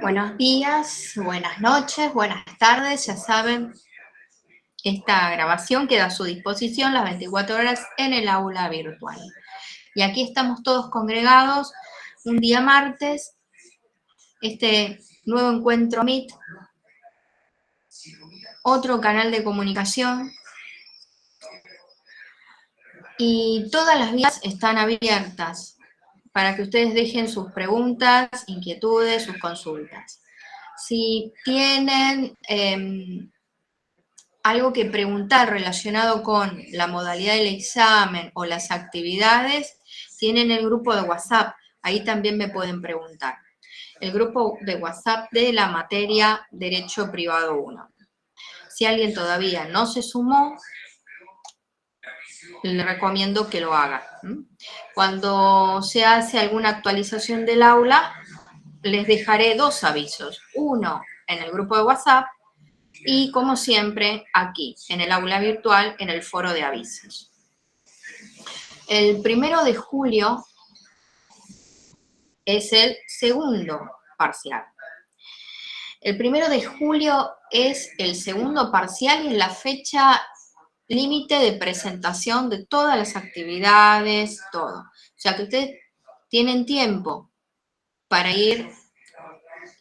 Buenos días, buenas noches, buenas tardes. Ya saben, esta grabación queda a su disposición las 24 horas en el aula virtual. Y aquí estamos todos congregados un día martes, este nuevo encuentro Meet, otro canal de comunicación, y todas las vías están abiertas para que ustedes dejen sus preguntas, inquietudes, sus consultas. Si tienen algo que preguntar relacionado con la modalidad del examen o las actividades, tienen el grupo de WhatsApp, ahí también me pueden preguntar. El grupo de WhatsApp de la materia Derecho Privado 1. Si alguien todavía no se sumó, le recomiendo que lo haga. Cuando se hace alguna actualización del aula, les dejaré dos avisos. Uno en el grupo de WhatsApp y, como siempre, aquí, en el aula virtual, en el foro de avisos. El 1 de julio es el segundo parcial. El 1 de julio es el segundo parcial y es la fecha límite de presentación de todas las actividades, todo. O sea que ustedes tienen tiempo para ir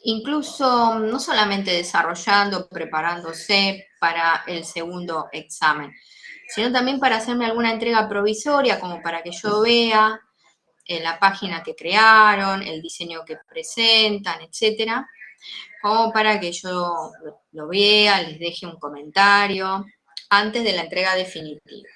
incluso no solamente desarrollando, preparándose para el segundo examen, sino también para hacerme alguna entrega provisoria, como para que yo vea la página que crearon, el diseño que presentan, etcétera, como para que yo lo vea, les deje un comentario antes de la entrega definitiva.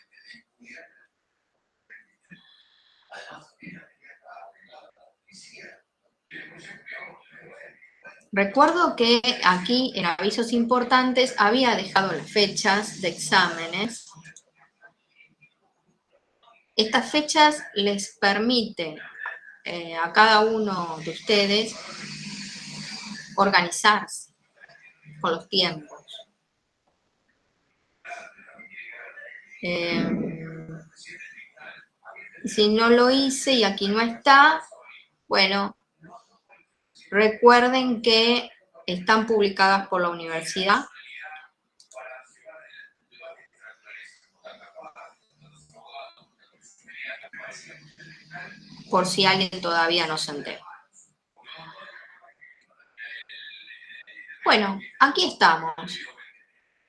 Recuerdo que aquí en avisos importantes había dejado las fechas de exámenes. Estas fechas les permiten a cada uno de ustedes organizarse con los tiempos. Si no lo hice y aquí no está, bueno, recuerden que están publicadas por la universidad. Por si alguien todavía no se entera. Bueno, aquí estamos.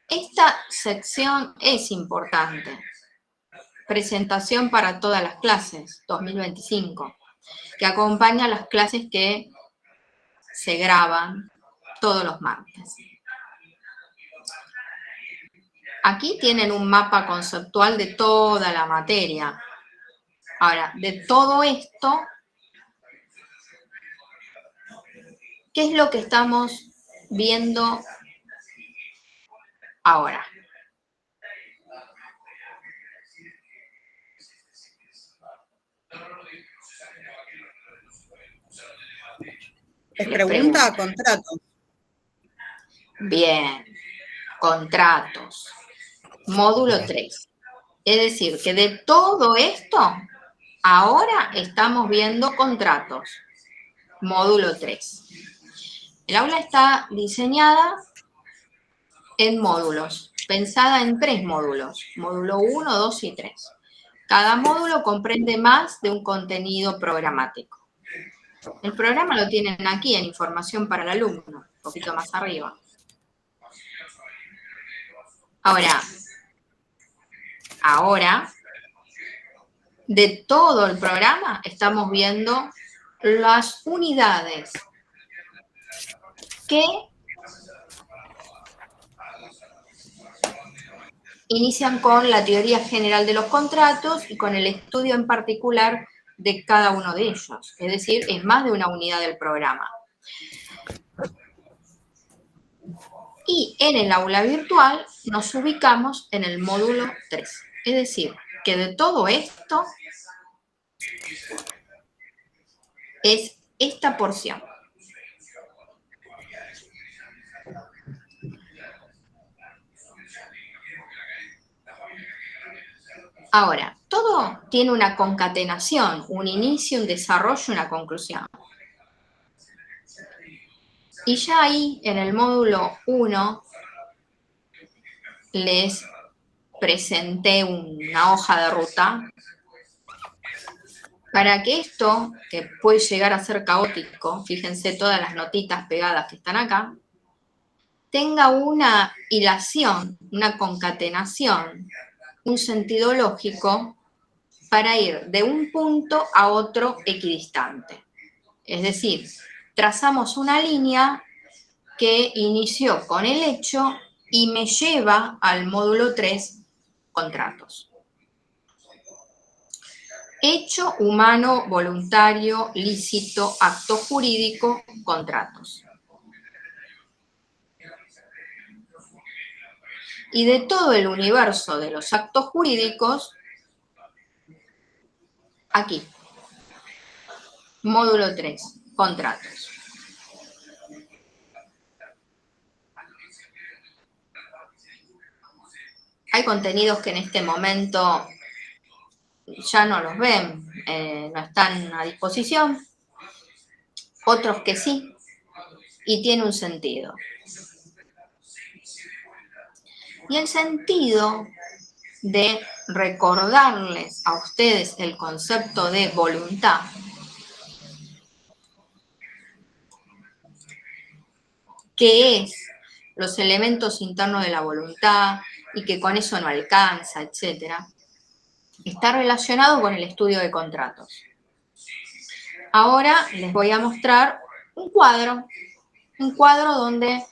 Esta sección es importante. Presentación para todas las clases 2025, que acompaña a las clases que se graban todos los martes. Aquí tienen un mapa conceptual de toda la materia. Ahora, de todo esto, ¿qué es lo que estamos viendo ahora? ¿Es pregunta o contrato? Bien, contratos. Módulo 3. Es decir, que de todo esto, ahora estamos viendo contratos. Módulo 3. El aula está diseñada en módulos, pensada en 3 módulos. Módulo 1, 2 y 3. Cada módulo comprende más de un contenido programático. El programa lo tienen aquí en información para el alumno, un poquito más arriba. Ahora, de todo el programa estamos viendo las unidades que inician con la teoría general de los contratos y con el estudio en particular de cada uno de ellos. Es decir, es más de una unidad del programa. Y en el aula virtual nos ubicamos en el módulo 3. Es decir, que de todo esto es esta porción. Ahora, todo tiene una concatenación, un inicio, un desarrollo, una conclusión. Y ya ahí, en el módulo 1, les presenté una hoja de ruta para que esto, que puede llegar a ser caótico, fíjense todas las notitas pegadas que están acá, tenga una hilación, una concatenación, un sentido lógico para ir de un punto a otro equidistante. Es decir, trazamos una línea que inició con el hecho y me lleva al módulo 3, contratos. Hecho humano, voluntario, lícito, acto jurídico, contratos. Y de todo el universo de los actos jurídicos, aquí, módulo 3, contratos. Hay contenidos que en este momento ya no los ven, no están a disposición, otros que sí, y tiene un sentido. Y el sentido de recordarles a ustedes el concepto de voluntad qué es los elementos internos de la voluntad y que con eso no alcanza, etcétera, está relacionado con el estudio de contratos. Ahora les voy a mostrar un cuadro donde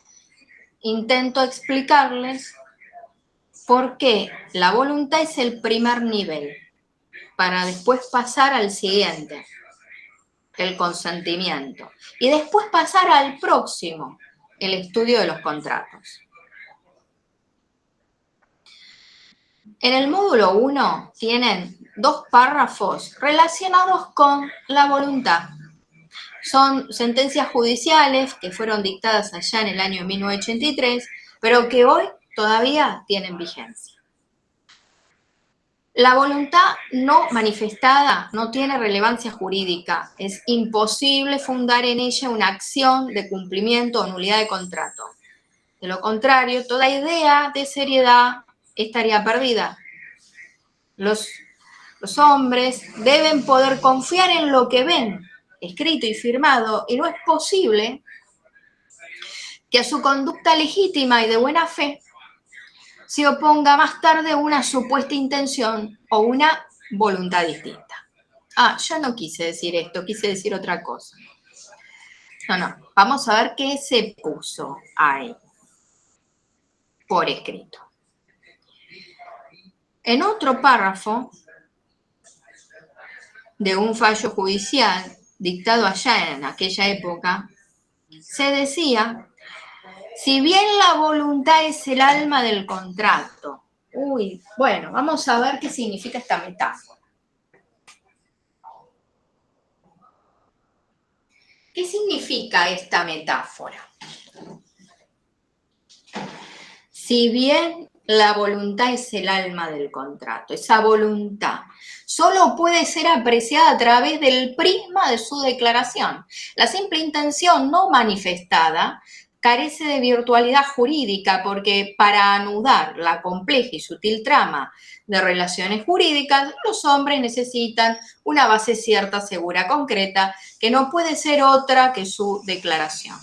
intento explicarles por qué la voluntad es el primer nivel, para después pasar al siguiente, el consentimiento, y después pasar al próximo, el estudio de los contratos. En el módulo 1 tienen 2 párrafos relacionados con la voluntad. Son sentencias judiciales que fueron dictadas allá en el año 1983, pero que hoy todavía tienen vigencia. La voluntad no manifestada no tiene relevancia jurídica. Es imposible fundar en ella una acción de cumplimiento o nulidad de contrato. De lo contrario, toda idea de seriedad estaría perdida. Los hombres deben poder confiar en lo que ven, escrito y firmado, y no es posible que a su conducta legítima y de buena fe se oponga más tarde una supuesta intención o una voluntad distinta. Ah, yo no quise decir esto, quise decir otra cosa. No, vamos a ver qué se puso ahí por escrito. En otro párrafo de un fallo judicial dictado allá en aquella época, se decía, si bien la voluntad es el alma del contrato. Bueno, vamos a ver qué significa esta metáfora. ¿Qué significa esta metáfora? Si bien la voluntad es el alma del contrato, esa voluntad solo puede ser apreciada a través del prisma de su declaración. La simple intención no manifestada carece de virtualidad jurídica porque para anudar la compleja y sutil trama de relaciones jurídicas, los hombres necesitan una base cierta, segura, concreta, que no puede ser otra que su declaración.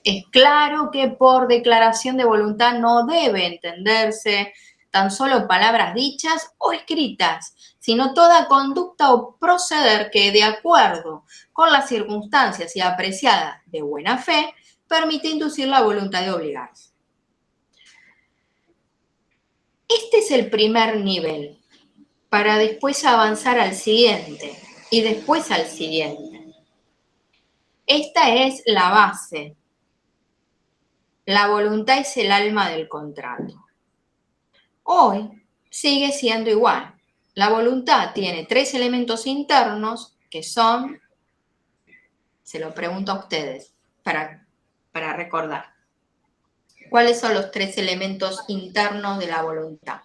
Es claro que por declaración de voluntad no debe entenderse tan solo palabras dichas o escritas, sino toda conducta o proceder que, de acuerdo con las circunstancias y apreciada de buena fe, permite inducir la voluntad de obligarse. Este es el primer nivel, para después avanzar al siguiente y después al siguiente. Esta es la base. La voluntad es el alma del contrato. Hoy sigue siendo igual. La voluntad tiene 3 elementos internos que son, se lo pregunto a ustedes para recordar. ¿Cuáles son los 3 elementos internos de la voluntad?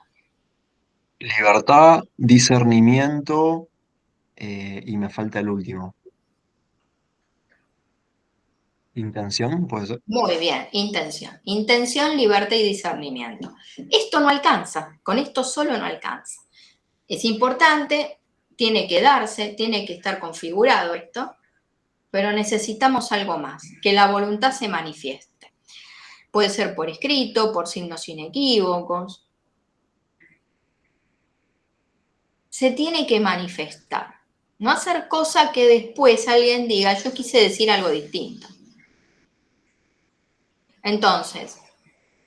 Libertad, discernimiento, y me falta el último. Intención, puede ser. Muy bien, intención. Intención, libertad y discernimiento. Esto no alcanza, con esto solo no alcanza. Es importante, tiene que darse, tiene que estar configurado esto, pero necesitamos algo más, que la voluntad se manifieste. Puede ser por escrito, por signos inequívocos. Se tiene que manifestar. No hacer cosa que después alguien diga, yo quise decir algo distinto. Entonces,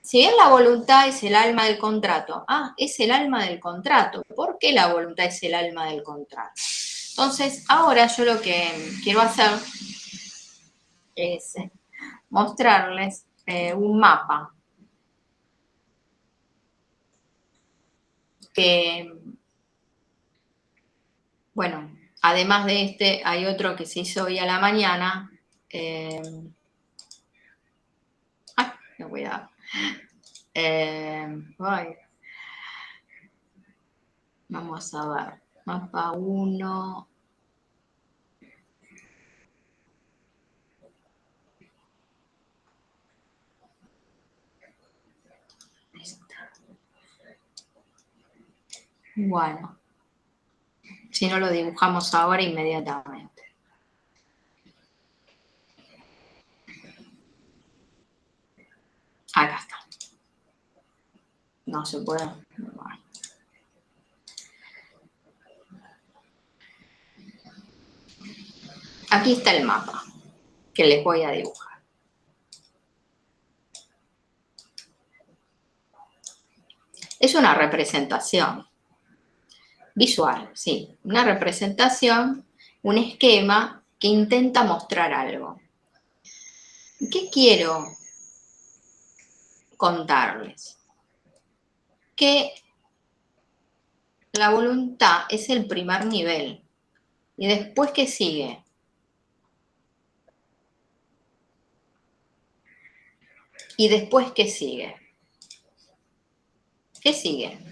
si bien la voluntad es el alma del contrato, es el alma del contrato. ¿Por qué la voluntad es el alma del contrato? Entonces, ahora yo lo que quiero hacer es mostrarles un mapa que, bueno, además de este, hay otro que se hizo hoy a la mañana. No, cuidado. Vamos a ver. Mapa 1. Bueno, si no lo dibujamos ahora inmediatamente. Acá está. No se puede. Bueno. Aquí está el mapa que les voy a dibujar. Es una representación visual, sí, una representación, un esquema que intenta mostrar algo. ¿Qué quiero contarles? Que la voluntad es el primer nivel. ¿Y después qué sigue? ¿Y después qué sigue? ¿Qué sigue?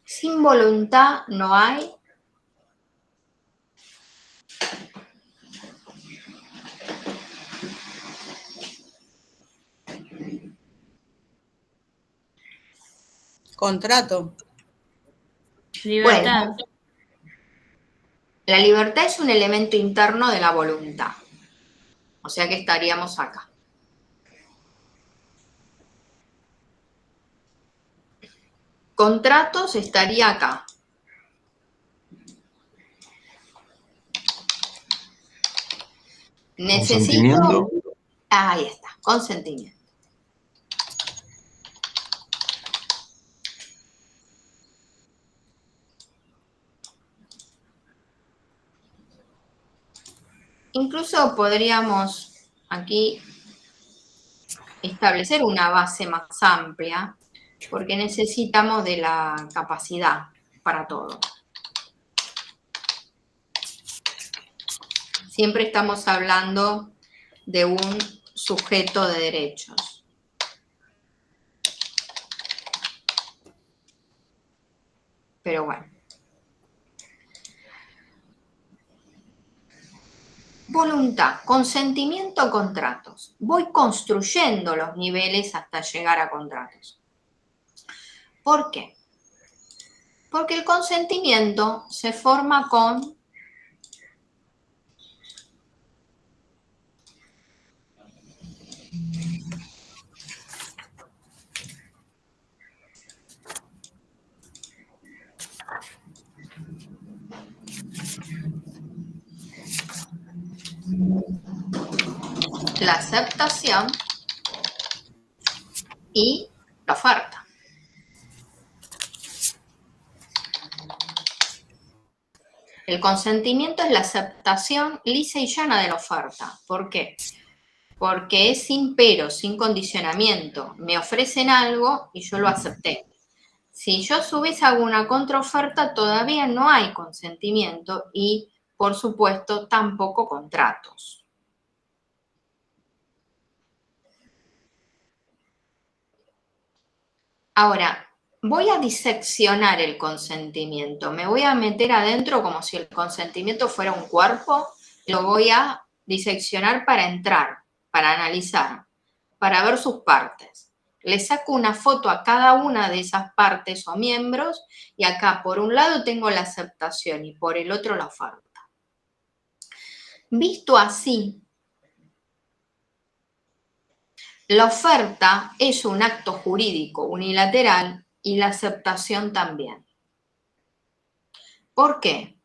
Sin voluntad no hay contrato. Libertad. Bueno, la libertad es un elemento interno de la voluntad. O sea que estaríamos acá. Contratos estaría acá. Necesito... Consentimiento. Ahí está, consentimiento. Incluso podríamos aquí establecer una base más amplia porque necesitamos de la capacidad para todo. Siempre estamos hablando de un sujeto de derechos. Pero bueno. Voluntad, consentimiento, contratos. Voy construyendo los niveles hasta llegar a contratos. ¿Por qué? Porque el consentimiento se forma con la aceptación y la oferta. El consentimiento es la aceptación lisa y llana de la oferta. ¿Por qué? Porque es sin pero, sin condicionamiento. Me ofrecen algo y yo lo acepté. Si yo a su vez hago una contraoferta, todavía no hay consentimiento y, por supuesto, tampoco contratos. Ahora, voy a diseccionar el consentimiento. Me voy a meter adentro como si el consentimiento fuera un cuerpo. Lo voy a diseccionar para entrar, para analizar, para ver sus partes. Le saco una foto a cada una de esas partes o miembros y acá por un lado tengo la aceptación y por el otro la oferta. Visto así, la oferta es un acto jurídico unilateral y la aceptación también. ¿Por qué?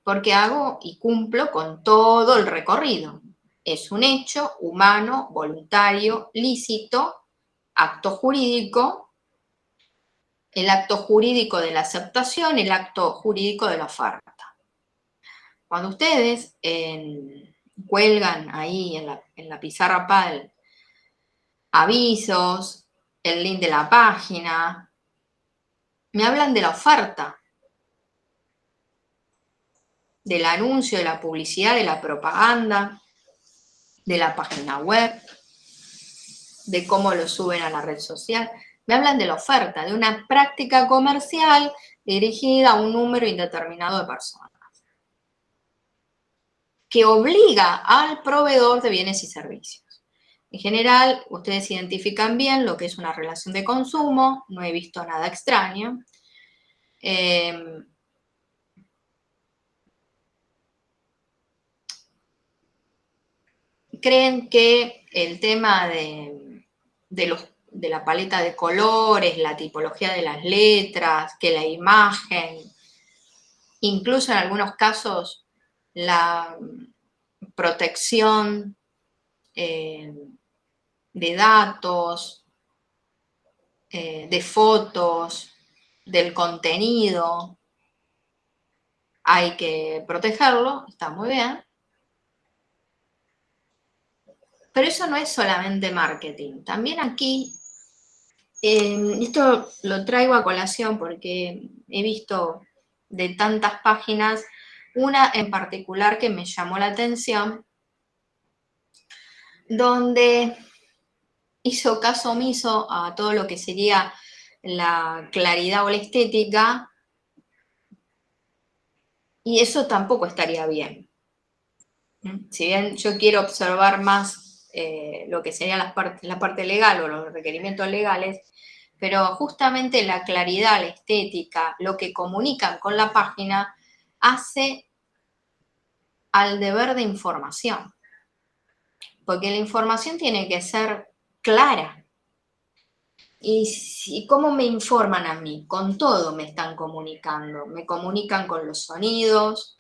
Porque hago y cumplo con todo el recorrido. Es un hecho humano, voluntario, lícito, acto jurídico, el acto jurídico de la aceptación, el acto jurídico de la oferta. Cuando ustedes cuelgan ahí en la pizarra PAL avisos, el link de la página, me hablan de la oferta, del anuncio, de la publicidad, de la propaganda, de la página web, de cómo lo suben a la red social. Me hablan de la oferta, de una práctica comercial dirigida a un número indeterminado de personas, que obliga al proveedor de bienes y servicios. En general, ustedes identifican bien lo que es una relación de consumo, no he visto nada extraño. Creen que el tema de la paleta de colores, la tipología de las letras, que la imagen, incluso en algunos casos la protección de datos, de fotos, del contenido, hay que protegerlo, está muy bien. Pero eso no es solamente marketing. También aquí, esto lo traigo a colación porque he visto de tantas páginas, una en particular que me llamó la atención, donde hizo caso omiso a todo lo que sería la claridad o la estética, y eso tampoco estaría bien. Si bien yo quiero observar más lo que sería la parte legal o los requerimientos legales, pero justamente la claridad, la estética, lo que comunican con la página, hace al deber de información. Porque la información tiene que ser clara. ¿Y cómo me informan a mí? Con todo me están comunicando. Me comunican con los sonidos,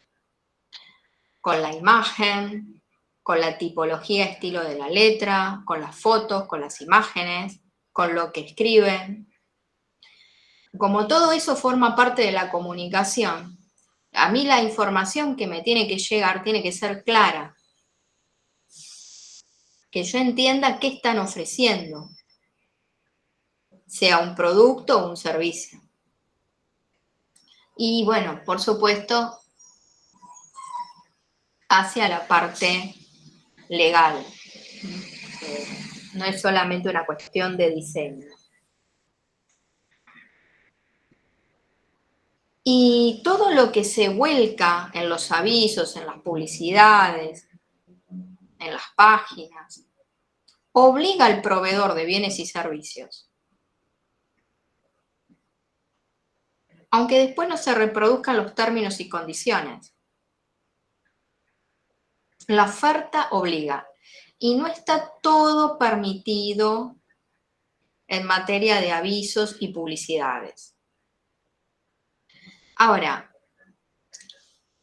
con la imagen, con la tipología, estilo de la letra, con las fotos, con las imágenes, con lo que escriben. Como todo eso forma parte de la comunicación, a mí la información que me tiene que llegar tiene que ser clara, que yo entienda qué están ofreciendo, sea un producto o un servicio. Y bueno, por supuesto, hacia la parte legal. No es solamente una cuestión de diseño. Y todo lo que se vuelca en los avisos, en las publicidades, en las páginas, obliga al proveedor de bienes y servicios, aunque después no se reproduzcan los términos y condiciones. La oferta obliga. Y no está todo permitido en materia de avisos y publicidades. Ahora,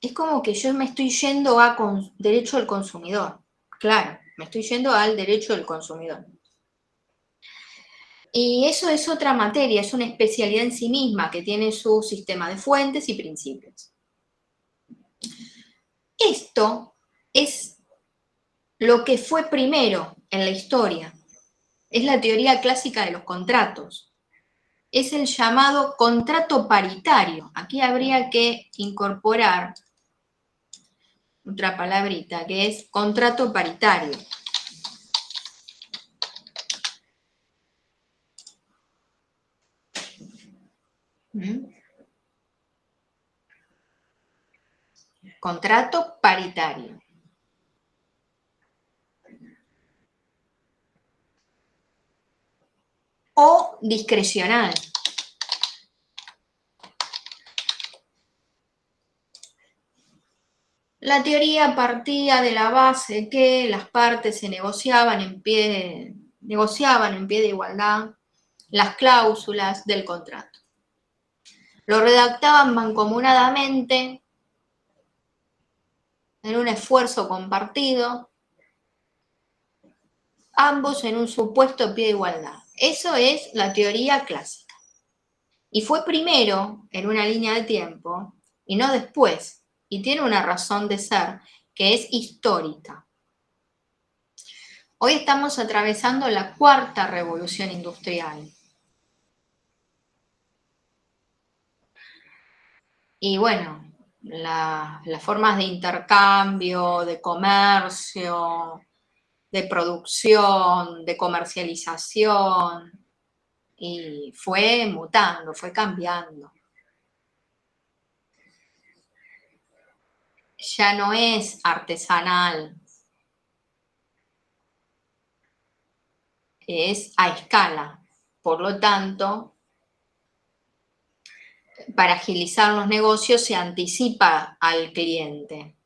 es como que yo me estoy yendo a derecho al consumidor. Claro, me estoy yendo al derecho del consumidor. Y eso es otra materia, es una especialidad en sí misma que tiene su sistema de fuentes y principios. Esto es lo que fue primero en la historia. Es la teoría clásica de los contratos. Es el llamado contrato paritario. Aquí habría que incorporar otra palabrita que es contrato paritario. Contrato paritario. O discrecional. La teoría partía de la base que las partes se negociaban en pie de igualdad las cláusulas del contrato. Lo redactaban mancomunadamente en un esfuerzo compartido, ambos en un supuesto pie de igualdad. Eso es la teoría clásica. Y fue primero en una línea de tiempo y no después. Y tiene una razón de ser que es histórica. Hoy estamos atravesando la cuarta revolución industrial. Y bueno, las formas de intercambio, de comercio, de producción, de comercialización, y fue mutando, fue cambiando. Ya no es artesanal, es a escala. Por lo tanto, para agilizar los negocios se anticipa al cliente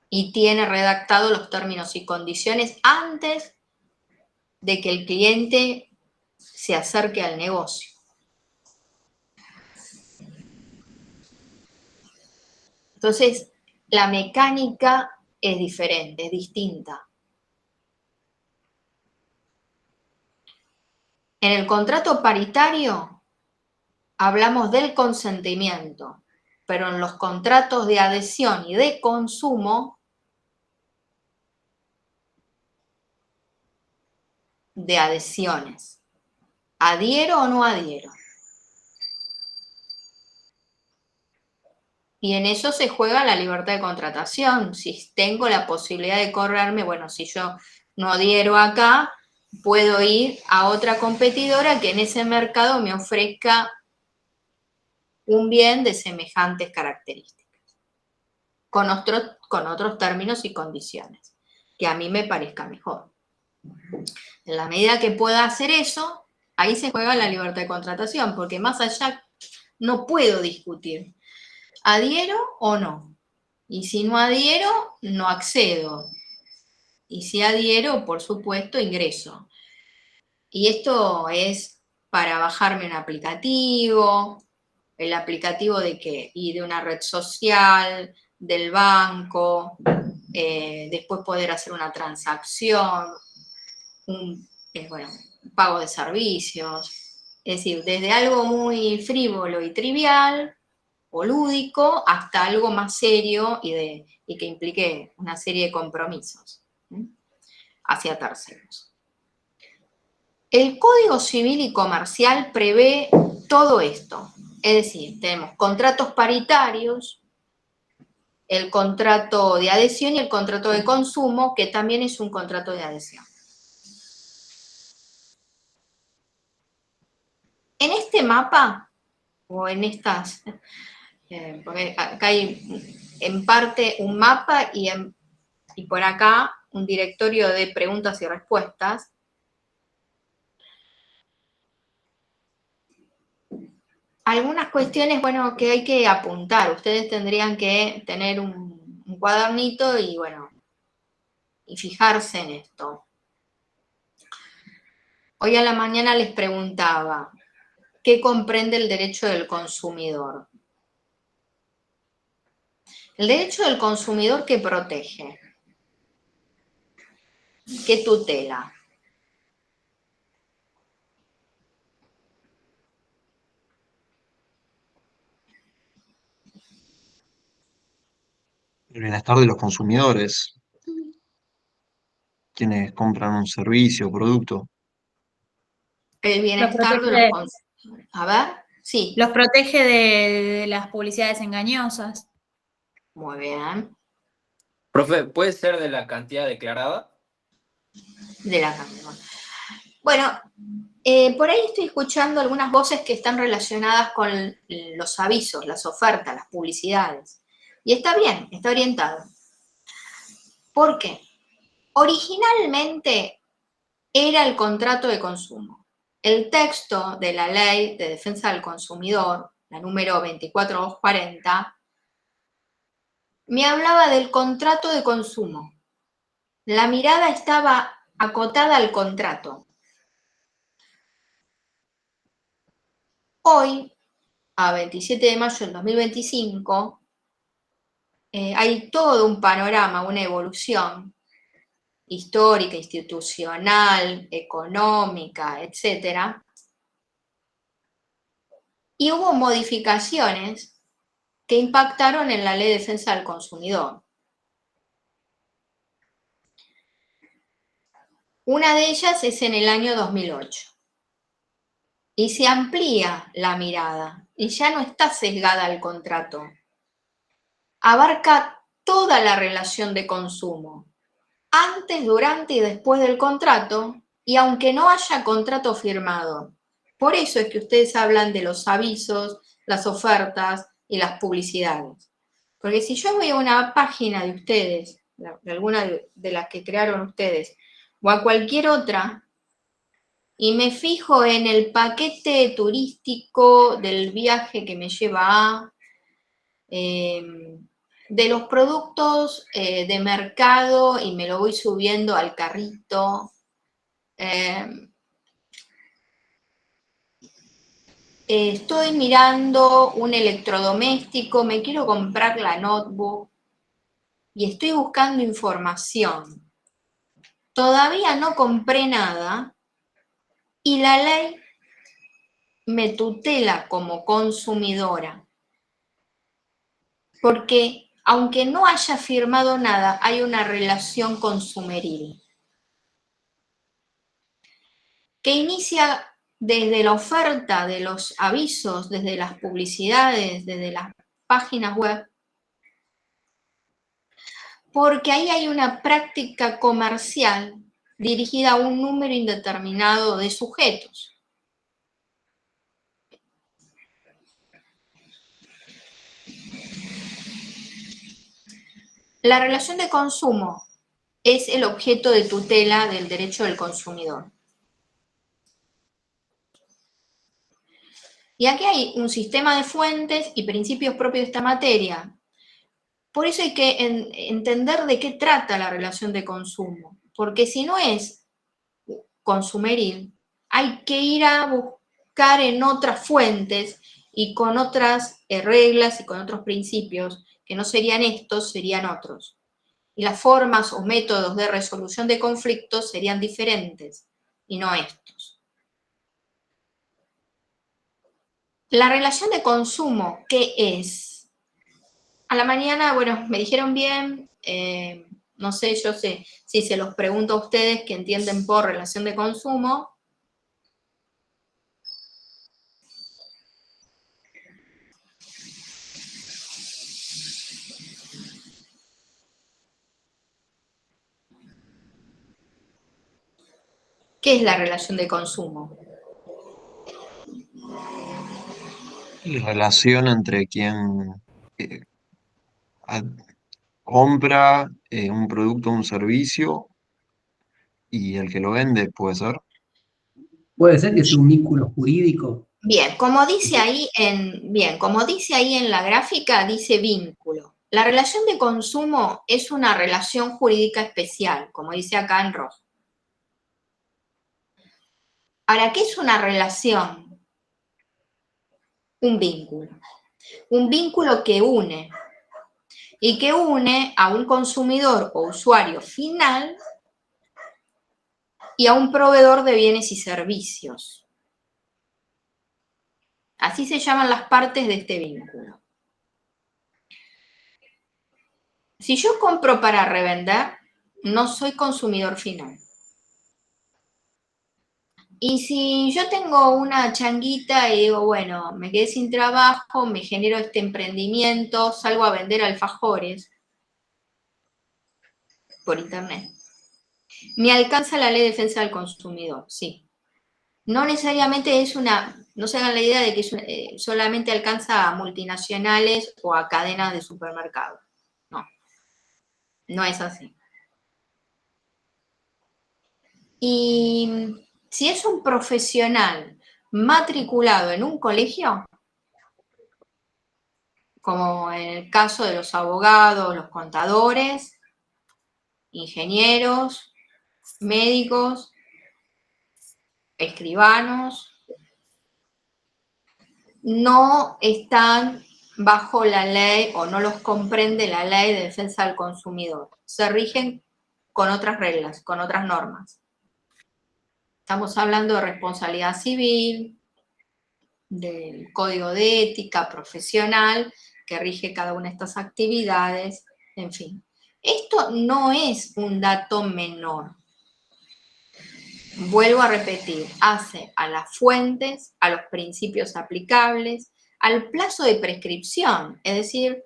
y tiene redactados los términos y condiciones antes de que el cliente se acerque al negocio. Entonces, la mecánica es diferente, es distinta. En el contrato paritario hablamos del consentimiento, pero en los contratos de adhesión y de consumo, de adhesiones. ¿Adhiero o no adhiero? Y en eso se juega la libertad de contratación. Si tengo la posibilidad de correrme, bueno, si yo no adhiero acá, puedo ir a otra competidora que en ese mercado me ofrezca un bien de semejantes características, con otros términos y condiciones, que a mí me parezca mejor. En la medida que pueda hacer eso, ahí se juega la libertad de contratación, porque más allá no puedo discutir. ¿Adhiero o no? Y si no adhiero, no accedo. Y si adhiero, por supuesto, ingreso. Y esto es para bajarme un aplicativo, el aplicativo de qué, y de una red social, del banco, después poder hacer una transacción, un pago de servicios. Es decir, desde algo muy frívolo y trivial o lúdico hasta algo más serio y que implique una serie de compromisos hacia terceros. El Código Civil y Comercial prevé todo esto. Es decir, tenemos contratos paritarios, el contrato de adhesión y el contrato de consumo, que también es un contrato de adhesión. En este mapa, o en estas, porque acá hay en parte un mapa y por acá un directorio de preguntas y respuestas. Algunas cuestiones, bueno, que hay que apuntar. Ustedes tendrían que tener un cuadernito y, bueno, y fijarse en esto. Hoy a la mañana les preguntaba, ¿qué comprende el derecho del consumidor? El derecho del consumidor, ¿qué protege? ¿Qué tutela? El bienestar de los consumidores, quienes compran un servicio o producto. El bienestar de los consumidores. A ver, sí. Los protege de las publicidades engañosas. Muy bien. Profe, ¿puede ser de la cantidad declarada? De la cámara. Bueno, por ahí estoy escuchando algunas voces que están relacionadas con los avisos, las ofertas, las publicidades. Y está bien, está orientado. ¿Por qué? Originalmente era el contrato de consumo. El texto de la Ley de Defensa del Consumidor, la número 24240, me hablaba del contrato de consumo. La mirada estaba acotada al contrato. Hoy, a 27 de mayo del 2025, hay todo un panorama, una evolución histórica, institucional, económica, etcétera. Y hubo modificaciones que impactaron en la Ley de Defensa del Consumidor. Una de ellas es en el año 2008. Y se amplía la mirada y ya no está sesgada al contrato. Abarca toda la relación de consumo, antes, durante y después del contrato, y aunque no haya contrato firmado. Por eso es que ustedes hablan de los avisos, las ofertas y las publicidades. Porque si yo voy a una página de ustedes, de alguna de las que crearon ustedes, o a cualquier otra, y me fijo en el paquete turístico del viaje que me lleva a, de los productos de mercado y me lo voy subiendo al carrito. Estoy mirando un electrodoméstico, me quiero comprar la notebook y estoy buscando información. Todavía no compré nada y la ley me tutela como consumidora. Porque aunque no haya firmado nada, hay una relación consumeril que inicia desde la oferta de los avisos, desde las publicidades, desde las páginas web, porque ahí hay una práctica comercial dirigida a un número indeterminado de sujetos. La relación de consumo es el objeto de tutela del derecho del consumidor. Y aquí hay un sistema de fuentes y principios propios de esta materia. Por eso hay que entender de qué trata la relación de consumo, porque si no es consumeril, hay que ir a buscar en otras fuentes y con otras reglas y con otros principios, que no serían estos, serían otros. Y las formas o métodos de resolución de conflictos serían diferentes y no estos. La relación de consumo, ¿qué es? A la mañana, bueno, me dijeron bien, no sé, yo sé, si se los pregunto a ustedes que entienden por relación de consumo. ¿Qué es la relación de consumo? La relación entre quien eh, ad- compra un producto o un servicio y el que lo vende, puede ser. Puede ser que sea un vínculo jurídico. Bien, como dice ahí en la gráfica, dice vínculo. La relación de consumo es una relación jurídica especial, como dice acá en rojo. Ahora, ¿qué es una relación? Un vínculo. Un vínculo que une y que une a un consumidor o usuario final y a un proveedor de bienes y servicios. Así se llaman las partes de este vínculo. Si yo compro para revender, no soy consumidor final. Y si yo tengo una changuita y digo, bueno, me quedé sin trabajo, me genero este emprendimiento, salgo a vender alfajores por internet, me alcanza la Ley de Defensa del Consumidor, sí. No necesariamente es no se hagan la idea de que solamente alcanza a multinacionales o a cadenas de supermercados. No, no es así. Y si es un profesional matriculado en un colegio, como en el caso de los abogados, los contadores, ingenieros, médicos, escribanos, no están bajo la ley o no los comprende la Ley de Defensa del Consumidor. Se rigen con otras reglas, con otras normas. Estamos hablando de responsabilidad civil, del código de ética profesional que rige cada una de estas actividades, en fin. Esto no es un dato menor. Vuelvo a repetir, hace a las fuentes, a los principios aplicables, al plazo de prescripción, es decir,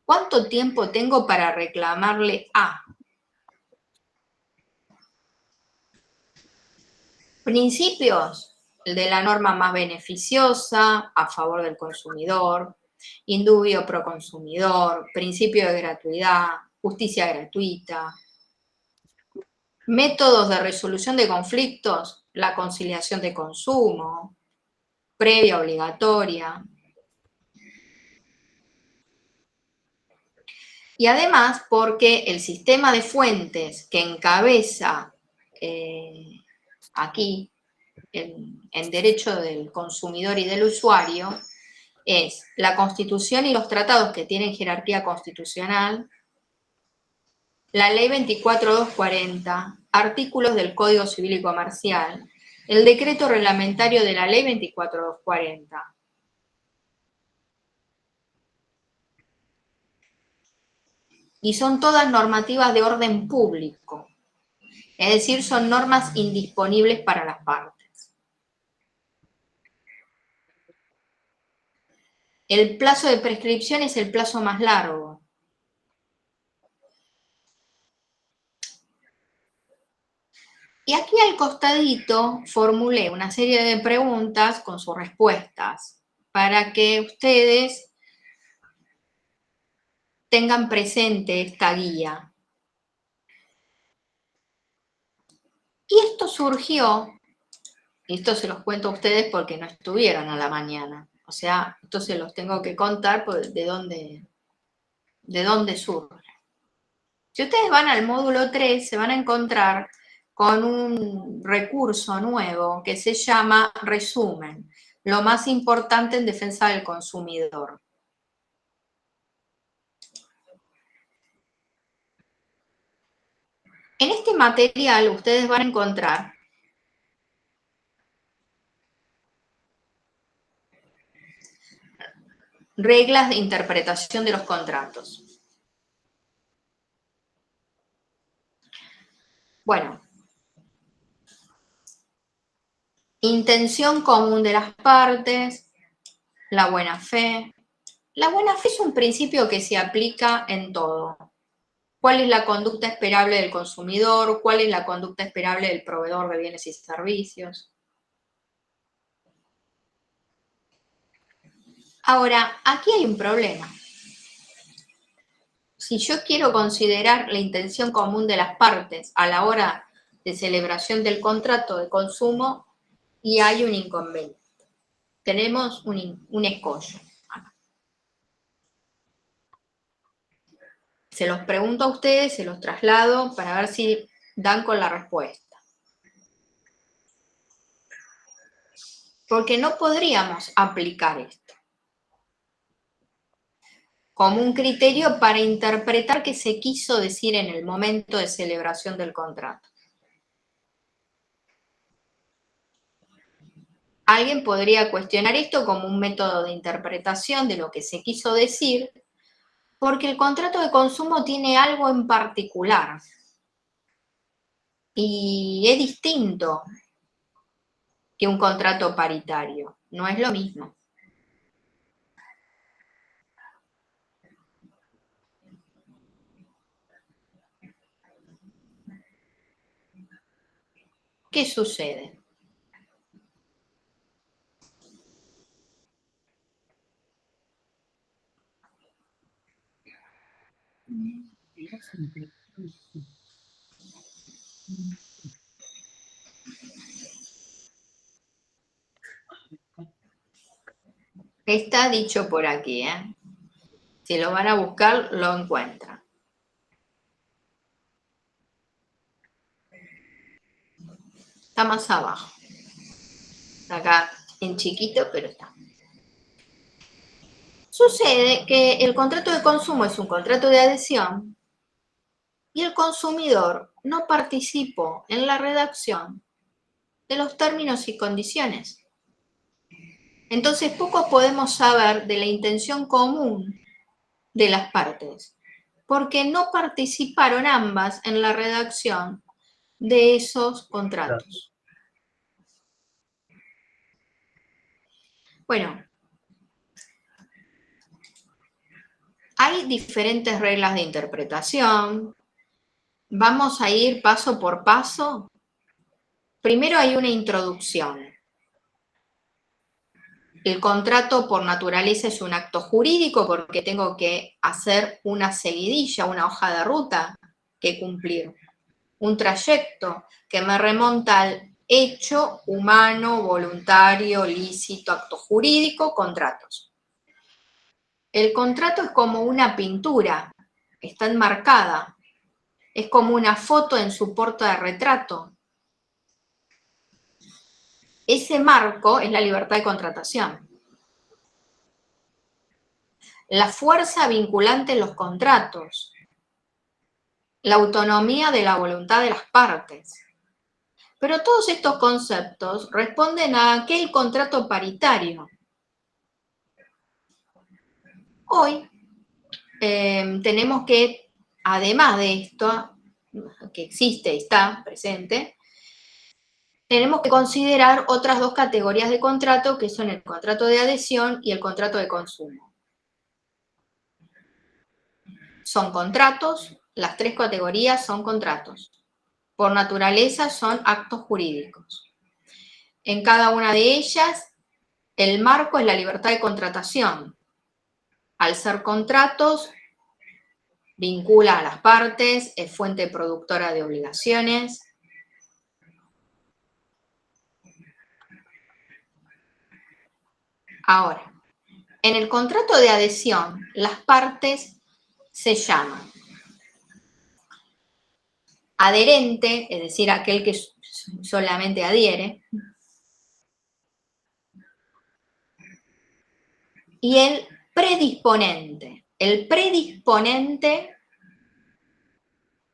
¿cuánto tiempo tengo para reclamarle a? Principios, el de la norma más beneficiosa, a favor del consumidor, indubio pro consumidor, principio de gratuidad, justicia gratuita. Métodos de resolución de conflictos, la conciliación de consumo, previa obligatoria. Y además porque el sistema de fuentes que encabeza aquí en derecho del consumidor y del usuario es la Constitución y los tratados que tienen jerarquía constitucional, la Ley 24240, artículos del Código Civil y Comercial, el decreto reglamentario de la Ley 24240. Y son todas normativas de orden público, es decir, son normas indisponibles para las partes. El plazo de prescripción es el plazo más largo. Y aquí al costadito formulé una serie de preguntas con sus respuestas para que ustedes tengan presente esta guía. Y esto surgió, y esto se los cuento a ustedes porque no estuvieron a la mañana. O sea, esto se los tengo que contar de dónde surge. Si ustedes van al módulo 3, se van a encontrar con un recurso nuevo que se llama resumen, lo más importante en defensa del consumidor. En este material ustedes van a encontrar reglas de interpretación de los contratos. Bueno, intención común de las partes, la buena fe. La buena fe es un principio que se aplica en todo. ¿Cuál es la conducta esperable del consumidor? ¿Cuál es la conducta esperable del proveedor de bienes y servicios? Ahora, aquí hay un problema. Si yo quiero considerar la intención común de las partes a la hora de celebración del contrato de consumo, y hay un inconveniente. Tenemos un escollo. Se los pregunto a ustedes, se los traslado para ver si dan con la respuesta. Porque no podríamos aplicar esto como un criterio para interpretar qué se quiso decir en el momento de celebración del contrato. Alguien podría cuestionar esto como un método de interpretación de lo que se quiso decir, porque el contrato de consumo tiene algo en particular y es distinto que un contrato paritario, no es lo mismo. ¿Qué sucede? Está dicho por aquí, ¿eh? Si lo van a buscar, lo encuentran. Está más abajo. Está acá en chiquito, pero está. Sucede que el contrato de consumo es un contrato de adhesión y el consumidor no participó en la redacción de los términos y condiciones. Entonces, poco podemos saber de la intención común de las partes, porque no participaron ambas en la redacción de esos contratos. Bueno, hay diferentes reglas de interpretación. Vamos a ir paso por paso. Primero hay una introducción. El contrato por naturaleza es un acto jurídico porque tengo que hacer una seguidilla, una hoja de ruta que cumplir, un trayecto que me remonta al hecho humano, voluntario, lícito, acto jurídico, contratos. El contrato es como una pintura, está enmarcada, es como una foto en su portarretrato. Ese marco es la libertad de contratación. La fuerza vinculante en los contratos, la autonomía de la voluntad de las partes. Pero todos estos conceptos responden a aquel contrato paritario. Hoy tenemos que, además de esto, que existe y está presente, tenemos que considerar otras dos categorías de contrato, que son el contrato de adhesión y el contrato de consumo. Son contratos, las tres categorías son contratos. Por naturaleza son actos jurídicos. En cada una de ellas, el marco es la libertad de contratación. Al ser contratos, vincula a las partes, es fuente productora de obligaciones. Ahora, en el contrato de adhesión, las partes se llaman adherente, es decir, aquel que solamente adhiere, y el predisponente. El predisponente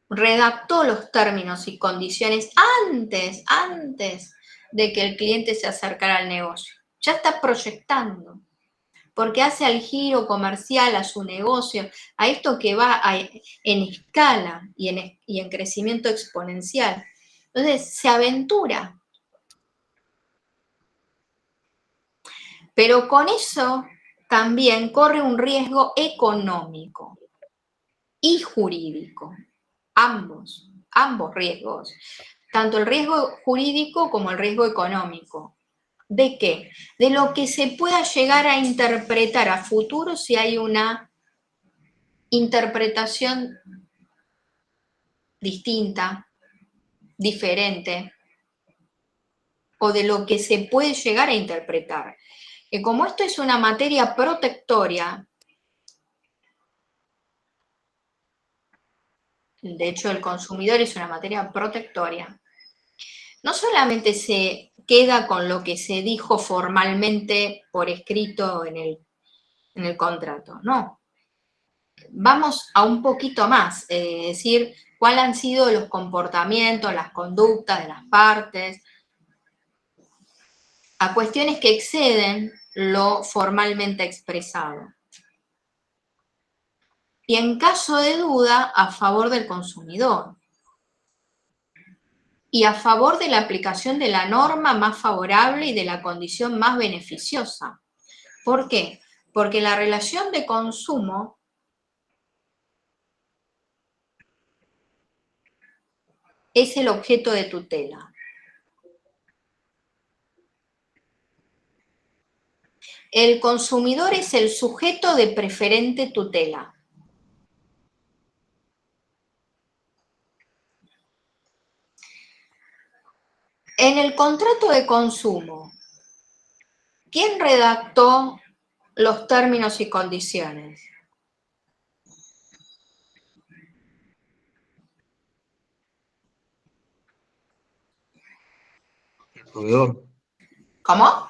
redactó los términos y condiciones antes de que el cliente se acercara al negocio. Ya está proyectando, porque hace al giro comercial, a su negocio, a esto que va en escala y en crecimiento exponencial. Entonces, se aventura. Pero con eso también corre un riesgo económico y jurídico. Ambos riesgos. Tanto el riesgo jurídico como el riesgo económico. ¿De qué? De lo que se pueda llegar a interpretar a futuro si hay una interpretación distinta, diferente, o de lo que se puede llegar a interpretar. Que como esto es una materia protectoria, de hecho el consumidor es una materia protectoria, no solamente se queda con lo que se dijo formalmente por escrito en el contrato, no. Vamos a un poquito más, es decir, cuáles han sido los comportamientos, las conductas de las partes a cuestiones que exceden lo formalmente expresado. Y en caso de duda, a favor del consumidor. Y a favor de la aplicación de la norma más favorable y de la condición más beneficiosa. ¿Por qué? Porque la relación de consumo es el objeto de tutela. El consumidor es el sujeto de preferente tutela. En el contrato de consumo, ¿quién redactó los términos y condiciones? El proveedor. ¿Cómo?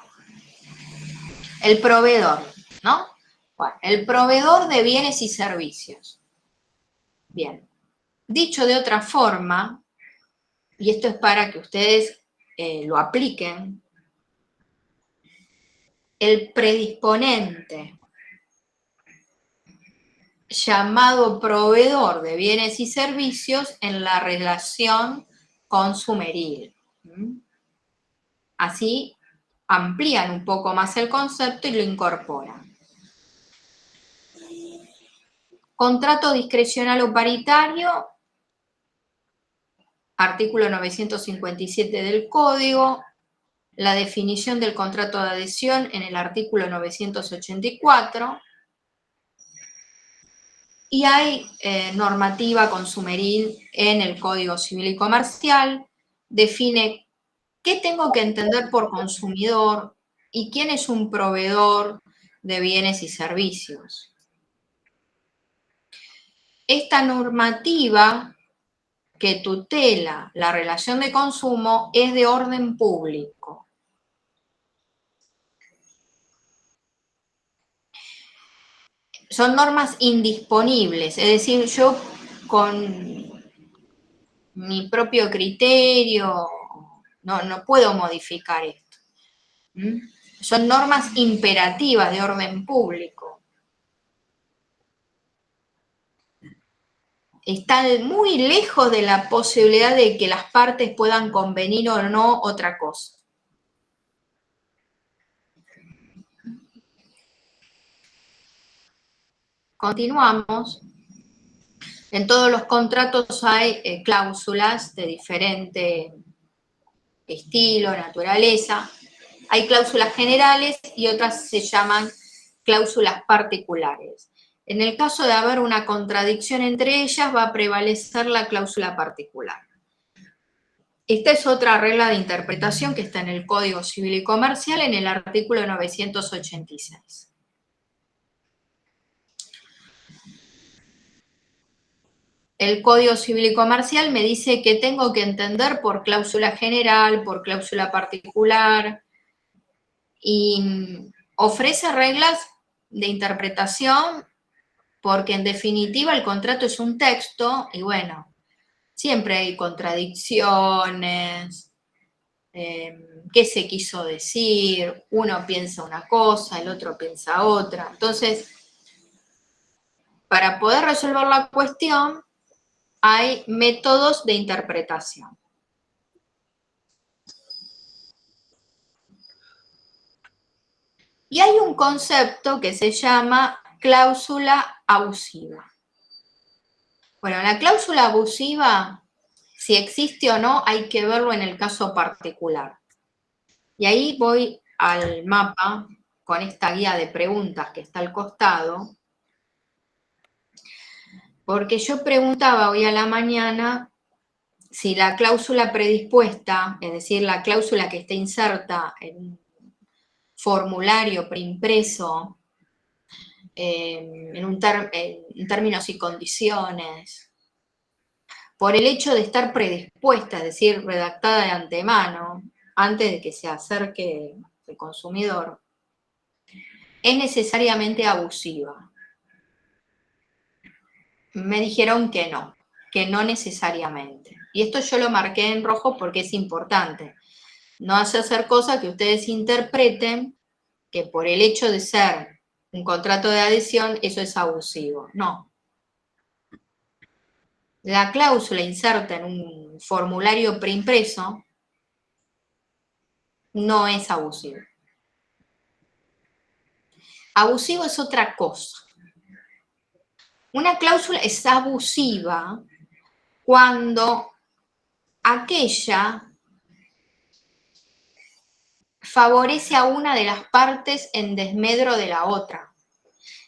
El proveedor, ¿no? Bueno, el proveedor de bienes y servicios. Bien. Dicho de otra forma, y esto es para que ustedes lo apliquen, el predisponente llamado proveedor de bienes y servicios en la relación consumeril. Así amplían un poco más el concepto y lo incorporan. Contrato discrecional o paritario, artículo 957 del Código, la definición del contrato de adhesión en el artículo 984, y hay normativa consumeril en el Código Civil y Comercial, define qué tengo que entender por consumidor y quién es un proveedor de bienes y servicios. Esta normativa que tutela la relación de consumo es de orden público. Son normas indisponibles, es decir, yo con mi propio criterio no puedo modificar esto. Son normas imperativas de orden público. Están muy lejos de la posibilidad de que las partes puedan convenir o no otra cosa. Continuamos. En todos los contratos hay cláusulas de diferente estilo, naturaleza. Hay cláusulas generales y otras se llaman cláusulas particulares. En el caso de haber una contradicción entre ellas, va a prevalecer la cláusula particular. Esta es otra regla de interpretación que está en el Código Civil y Comercial en el artículo 986. El Código Civil y Comercial me dice que tengo que entender por cláusula general, por cláusula particular, y ofrece reglas de interpretación porque en definitiva el contrato es un texto y bueno, siempre hay contradicciones, qué se quiso decir, uno piensa una cosa, el otro piensa otra. Entonces, para poder resolver la cuestión, hay métodos de interpretación. Y hay un concepto que se llama cláusula abusiva. Bueno, la cláusula abusiva, si existe o no, hay que verlo en el caso particular. Y ahí voy al mapa con esta guía de preguntas que está al costado, porque yo preguntaba hoy a la mañana si la cláusula predispuesta, es decir, la cláusula que está inserta en un formulario preimpreso, en términos y condiciones, por el hecho de estar predispuesta, es decir, redactada de antemano, antes de que se acerque el consumidor, es necesariamente abusiva. Me dijeron que no necesariamente. Y esto yo lo marqué en rojo porque es importante. No hace hacer cosas que ustedes interpreten que por el hecho de ser un contrato de adhesión, eso es abusivo. No. La cláusula inserta en un formulario preimpreso no es abusivo. Abusivo es otra cosa. Una cláusula es abusiva cuando aquella favorece a una de las partes en desmedro de la otra.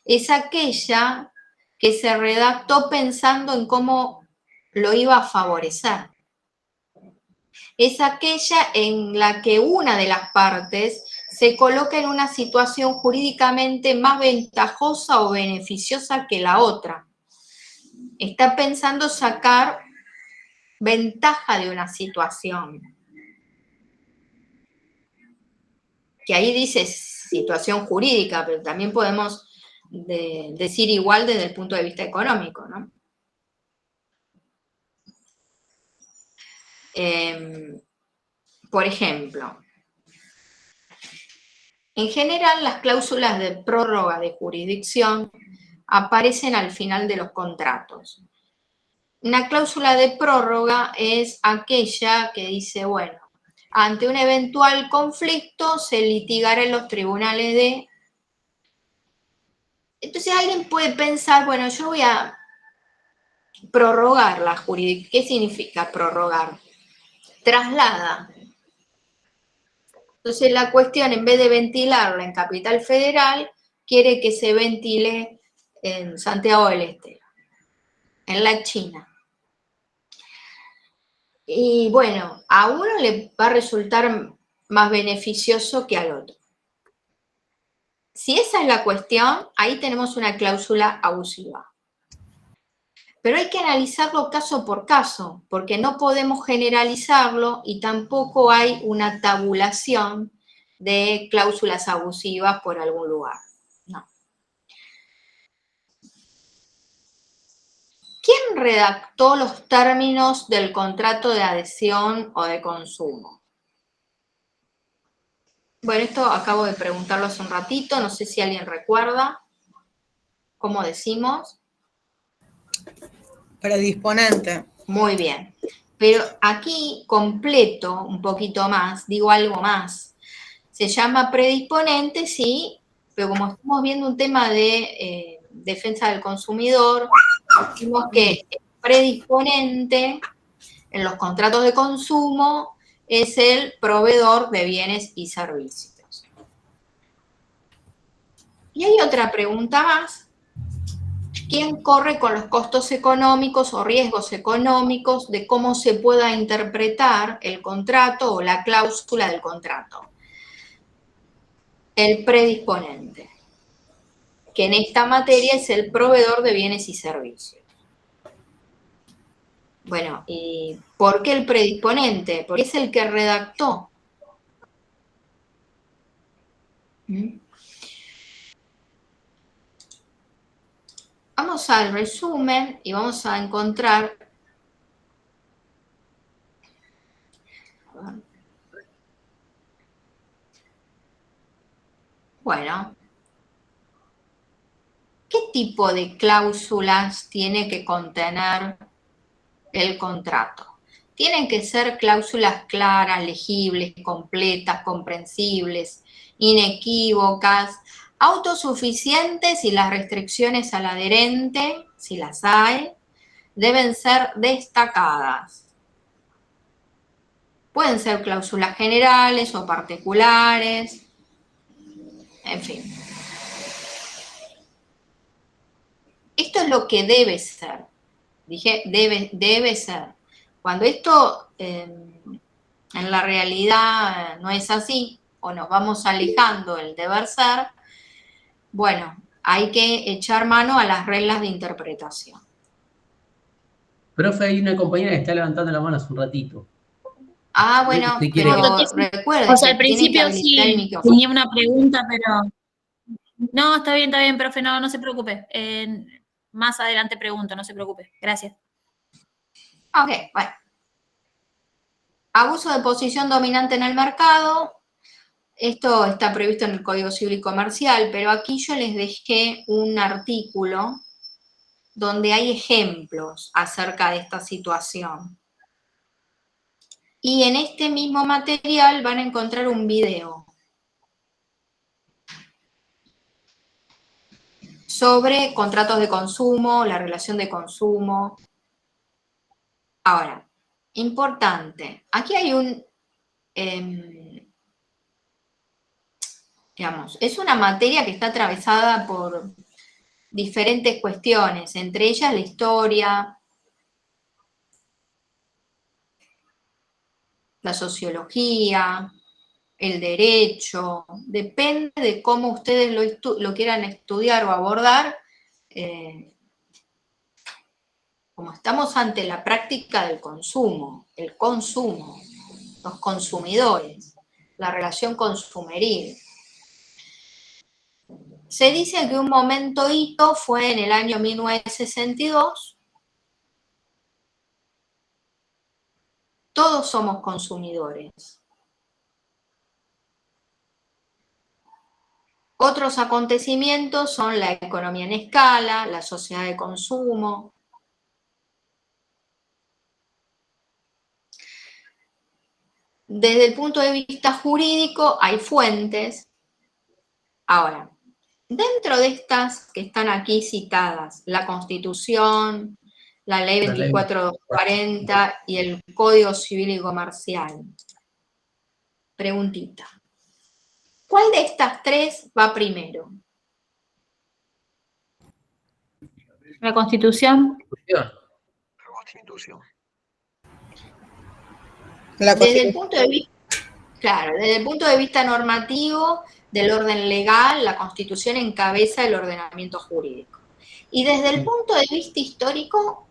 Es aquella que se redactó pensando en cómo lo iba a favorecer. Es aquella en la que una de las partes se coloca en una situación jurídicamente más ventajosa o beneficiosa que la otra. Está pensando sacar ventaja de una situación. Que ahí dice situación jurídica, pero también podemos decir igual desde el punto de vista económico, ¿no? Por ejemplo, en general las cláusulas de prórroga de jurisdicción aparecen al final de los contratos. Una cláusula de prórroga es aquella que dice, bueno, ante un eventual conflicto se litigará en los tribunales de... Entonces alguien puede pensar, bueno, yo voy a prorrogar la jurisdicción. ¿Qué significa prorrogar? Traslada. Entonces la cuestión, en vez de ventilarla en Capital Federal, quiere que se ventile en Santiago del Estero, en la China. Y bueno, a uno le va a resultar más beneficioso que al otro. Si esa es la cuestión, ahí tenemos una cláusula abusiva. Pero hay que analizarlo caso por caso, porque no podemos generalizarlo y tampoco hay una tabulación de cláusulas abusivas por algún lugar. No. ¿Quién redactó los términos del contrato de adhesión o de consumo? Bueno, esto acabo de preguntarlo hace un ratito, no sé si alguien recuerda. ¿Cómo decimos? Predisponente. Muy bien. Pero aquí completo un poquito más, digo algo más. Se llama predisponente, sí, pero como estamos viendo un tema de defensa del consumidor, decimos que el predisponente en los contratos de consumo es el proveedor de bienes y servicios. Y hay otra pregunta más. ¿Quién corre con los costos económicos o riesgos económicos de cómo se pueda interpretar el contrato o la cláusula del contrato? El predisponente, que en esta materia es el proveedor de bienes y servicios. Bueno, ¿y por qué el predisponente? Porque es el que redactó. Vamos al resumen y vamos a encontrar... Bueno, ¿qué tipo de cláusulas tiene que contener el contrato? Tienen que ser cláusulas claras, legibles, completas, comprensibles, inequívocas, autosuficientes y las restricciones al adherente, si las hay, deben ser destacadas. Pueden ser cláusulas generales o particulares, en fin. Esto es lo que debe ser. Dije, debe ser. Cuando esto en la realidad no es así, o nos vamos alejando del deber ser, bueno, hay que echar mano a las reglas de interpretación. Profe, hay una compañera que está levantando la mano hace un ratito. Ah, bueno, ¿Usted quiere pero recuerden O sea, al que tienen que principio habilitar el sí, micrófono. tenía una pregunta, pero... No, está bien, profe, no se preocupe. Más adelante pregunto, no se preocupe. Gracias. Ok, bueno. Abuso de posición dominante en el mercado. Esto está previsto en el Código Civil y Comercial, pero aquí yo les dejé un artículo donde hay ejemplos acerca de esta situación. Y en este mismo material van a encontrar un video sobre contratos de consumo, la relación de consumo. Ahora, importante, aquí hay un, digamos, es una materia que está atravesada por diferentes cuestiones, entre ellas la historia, la sociología, el derecho, depende de cómo ustedes lo quieran estudiar o abordar. Como estamos ante la práctica del consumo, el consumo, los consumidores, la relación consumeril. Se dice que un momento hito fue en el año 1962. Todos somos consumidores. Otros acontecimientos son la economía en escala, la sociedad de consumo. Desde el punto de vista jurídico hay fuentes. Ahora, dentro de estas que están aquí citadas, la Constitución, la Ley 2440 y el Código Civil y Comercial, preguntita. ¿Cuál de estas tres va primero? La Constitución. La Constitución. Desde el punto de vista, claro, desde el punto de vista normativo del orden legal, la Constitución encabeza el ordenamiento jurídico. Y desde el punto de vista histórico,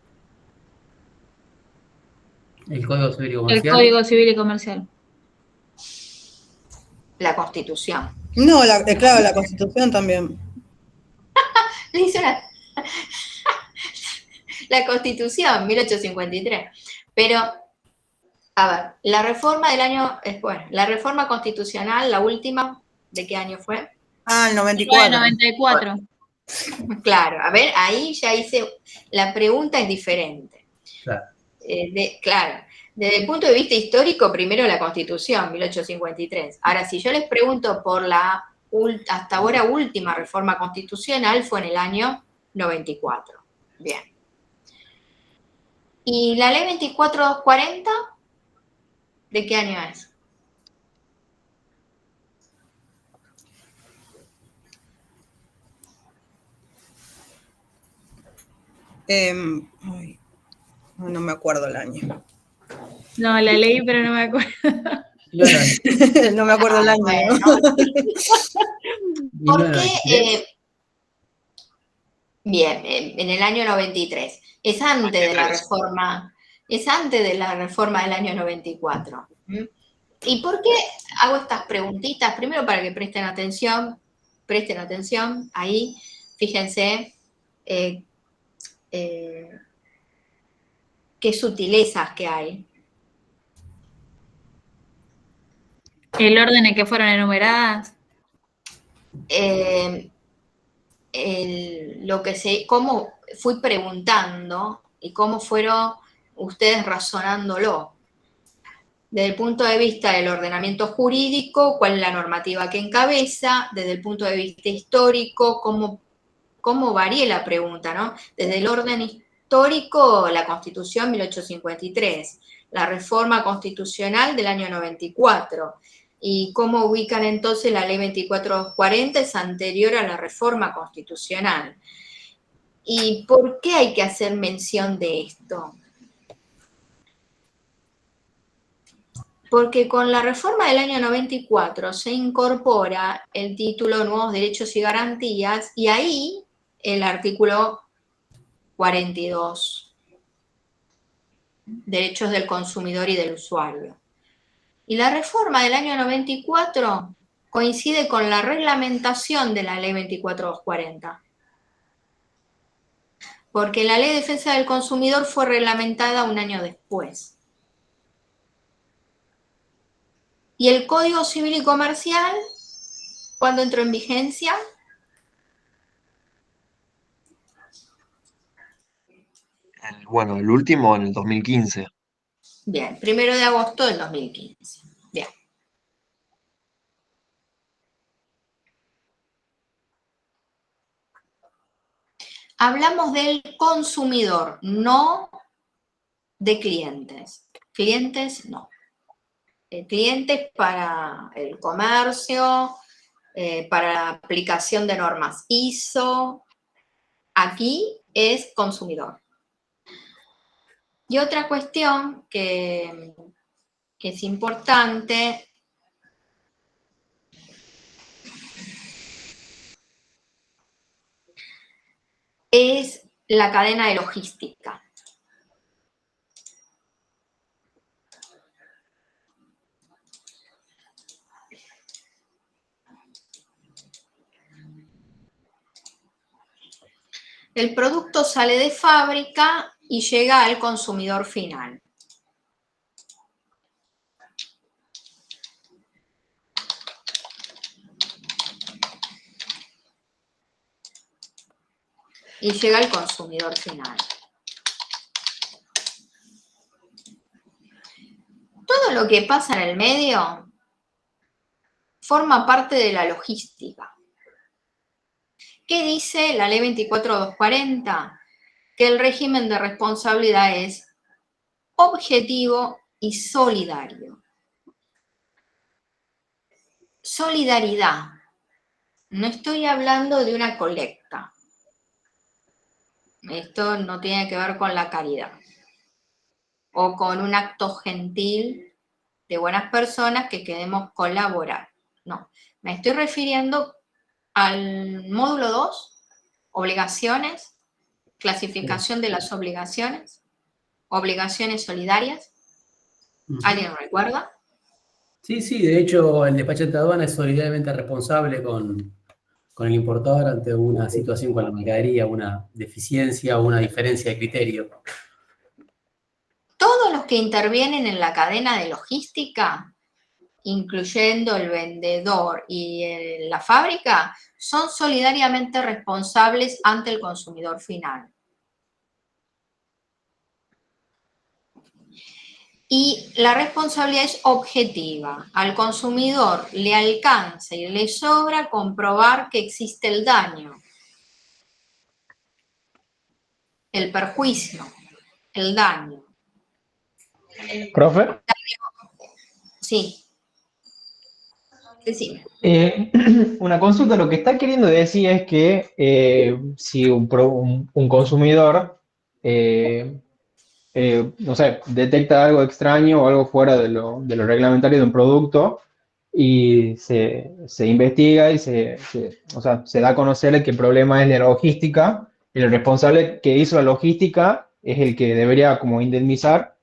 El Código Civil y El Comercial. Código Civil y Comercial. la Constitución. No, claro, la Constitución también. Le hice la Constitución, 1853. Pero, a ver, la reforma del año, bueno, la reforma constitucional, la última, ¿de qué año fue? Ah, el Fue 94. el 94. Claro, a ver, ahí ya hice, la pregunta es diferente. Claro. Claro, desde el punto de vista histórico, primero la Constitución, 1853. Ahora, si yo les pregunto por la hasta ahora última reforma constitucional, fue en el año 94. Bien. ¿Y la ley 24240? ¿De qué año es? Ay, no me acuerdo el año. No, la leí, pero no me acuerdo. No me acuerdo el año. Bueno. ¿Por qué? Bien, en el año 93. Es antes de la reforma, del año 94. ¿Y por qué hago estas preguntitas? Primero para que presten atención ahí, fíjense qué sutilezas que hay. El orden en que fueron enumeradas. Cómo fui preguntando y cómo fueron ustedes razonándolo. Desde el punto de vista del ordenamiento jurídico, cuál es la normativa que encabeza, desde el punto de vista histórico, cómo varía la pregunta, ¿no? Desde el orden histórico, la Constitución 1853, la reforma constitucional del año 94, y cómo ubican entonces la ley 2440 es anterior a la reforma constitucional. ¿Y por qué hay que hacer mención de esto? Porque con la reforma del año 94 se incorpora el título Nuevos Derechos y Garantías y ahí el artículo 42, Derechos del Consumidor y del Usuario. Y la reforma del año 94 coincide con la reglamentación de la ley 24240. Porque la Ley de Defensa del Consumidor fue reglamentada un año después. ¿Y el Código Civil y Comercial, cuándo entró en vigencia? Bueno, el último en el 2015. Bien, 1 de agosto del 2015. Bien. Hablamos del consumidor, no de clientes. Clientes no. Clientes para el comercio, para la aplicación de normas ISO. Aquí es consumidor. Y otra cuestión que es importante es la cadena de logística. El producto sale de fábrica y llega al consumidor final. Y llega al consumidor final. Todo lo que pasa en el medio forma parte de la logística. ¿Qué dice la Ley 24240? Que el régimen de responsabilidad es objetivo y solidario. Solidaridad. No estoy hablando de una colecta. Esto no tiene que ver con la caridad o con un acto gentil de buenas personas que queremos colaborar. No, me estoy refiriendo al módulo 2, obligaciones, clasificación de las obligaciones, obligaciones solidarias. ¿Alguien recuerda? Sí, de hecho, el despachante de aduana es solidariamente responsable con el importador ante una situación con la mercadería, una deficiencia o una diferencia de criterio. Todos los que intervienen en la cadena de logística, incluyendo el vendedor y la fábrica, son solidariamente responsables ante el consumidor final. Y la responsabilidad es objetiva. Al consumidor le alcanza y le sobra comprobar que existe el daño, el perjuicio, el daño. ¿Profe? Sí. Decime. Una consulta, lo que está queriendo decir es que si un consumidor, no sé, detecta algo extraño o algo fuera de lo reglamentario de un producto y se investiga y o sea, se da a conocer que el problema es de la logística, y el responsable que hizo la logística es el que debería como indemnizar.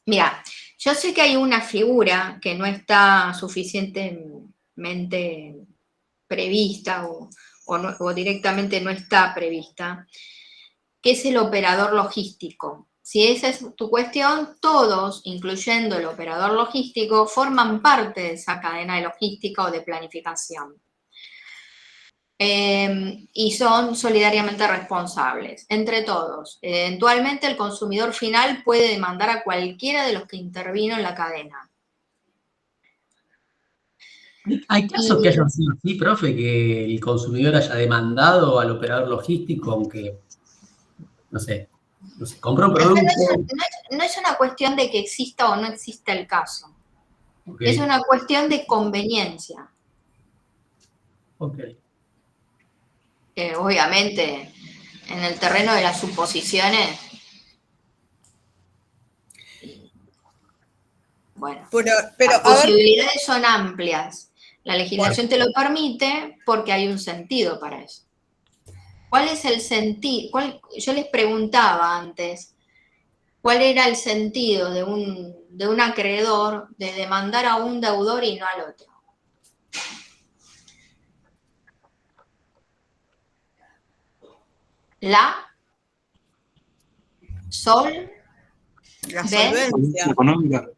Mira, yo sé que hay una figura que no está suficientemente prevista o directamente no está prevista, que es el operador logístico. Si esa es tu cuestión, todos, incluyendo el operador logístico, forman parte de esa cadena de logística o de planificación. Y son solidariamente responsables, entre todos. Eventualmente el consumidor final puede demandar a cualquiera de los que intervino en la cadena. ¿Hay casos que hayan sido así, profe, que el consumidor haya demandado al operador logístico, aunque, no sé, compró un producto? No es una cuestión de que exista o no exista el caso. Okay. Es una cuestión de conveniencia. Ok. Obviamente, en el terreno de las suposiciones, bueno, Pero las a ver, posibilidades son amplias. La legislación te lo permite porque hay un sentido para eso. ¿Cuál es el sentido? Yo les preguntaba antes, ¿cuál era el sentido de un acreedor de demandar a un deudor y no al otro? La la solvencia. Económica.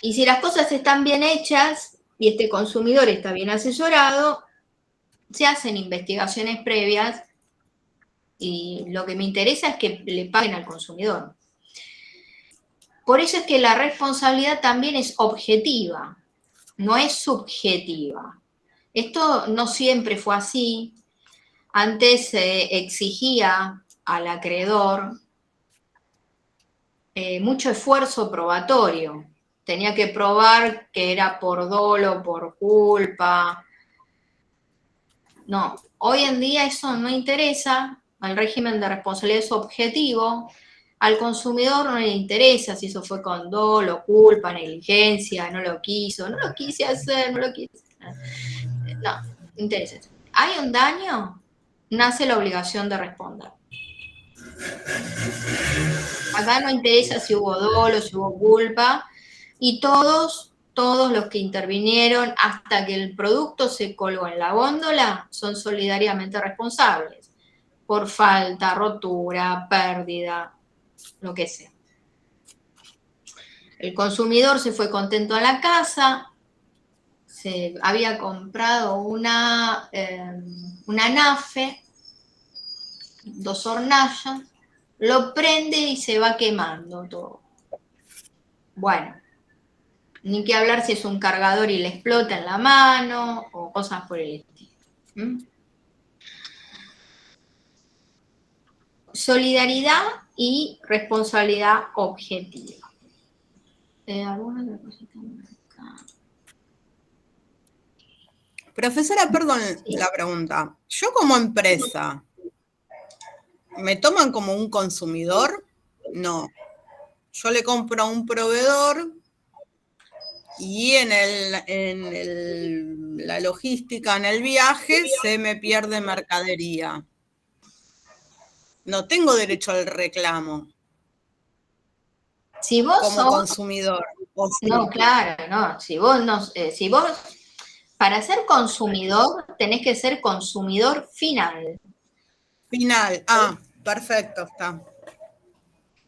Y si las cosas están bien hechas y este consumidor está bien asesorado, se hacen investigaciones previas y lo que me interesa es que le paguen al consumidor. Por eso es que la responsabilidad también es objetiva, no es subjetiva. Esto no siempre fue así. Antes se exigía al acreedor mucho esfuerzo probatorio. Tenía que probar que era por dolo, por culpa. No, hoy en día eso no interesa. El régimen de responsabilidad es objetivo. Al consumidor no le interesa si eso fue con dolo, culpa, negligencia, no lo quiso, no lo quise hacer, no lo quise hacer. No, no interesa. ¿Hay un daño? Nace la obligación de responder. Acá no interesa si hubo dolo, si hubo culpa, y todos los que intervinieron hasta que el producto se colgó en la góndola son solidariamente responsables por falta, rotura, pérdida, lo que sea. El consumidor se fue contento a la casa, se había comprado una nafe, 2 hornallas, lo prende y se va quemando todo. Bueno, ni que hablar si es un cargador y le explota en la mano o cosas por el estilo. Solidaridad y responsabilidad objetiva. ¿Alguna otra cosita acá? Profesora, perdón la pregunta. Yo como empresa, ¿me toman como un consumidor? No. Yo le compro a un proveedor y en la logística, en el viaje, se me pierde mercadería. No tengo derecho al reclamo Si vos como consumidor. No, claro, no. Si vos, para ser consumidor, tenés que ser consumidor final. Final. Perfecto, está.